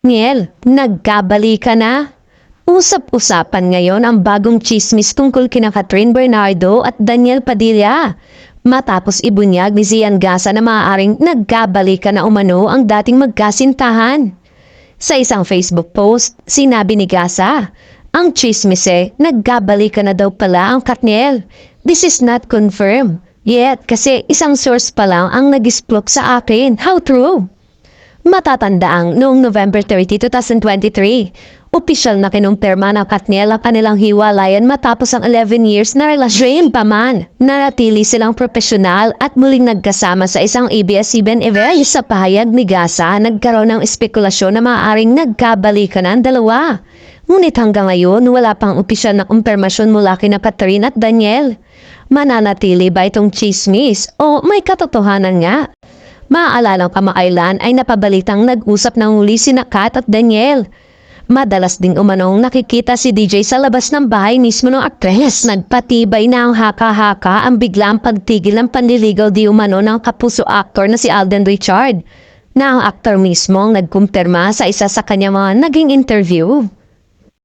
Katniel, nagkabalikan na? Usap-usapan ngayon ang bagong chismis tungkol kina Catherine Bernardo at Daniel Padilla. Matapos ibunyag ni Zian Gasa na maaaring nagkabalikan na umano ang dating magkasintahan. Sa isang Facebook post, sinabi ni Gasa, ang chismise, nagkabalikan na daw pala ang Katniel. This is not confirmed yet kasi isang source pa lang ang nag-isplok sa akin. How true? Matatandaang noong November 30, 2023, opisyal na kinumpirma ng Katniel ang kanilang hiwalayan matapos ang 11 years na relasyon pa man. Nanatili silang profesional at muling nagkasama sa isang ABS-CBN event. Sa pahayag ni Gasa, nagkaroon ng espekulasyon na maaaring nagkabalikan ang dalawa. Ngunit hanggang ngayon, wala pang opisyal na kumpirmasyon mula kina Catherine at Daniel. Mananatili ba itong chismis o may katotohanan nga? Maaalala kamakailan ay napabalitang nag-usap ng huli sina Kat at Daniel. Madalas ding umanong nakikita si DJ sa labas ng bahay mismo ng aktres. Nagpatibay na ang haka-haka ang biglang pagtigil ng panliligaw di umano ng kapuso actor na si Alden Richard, na ang aktor mismo ang nagkumpirma sa isa sa kanyang mga naging interview.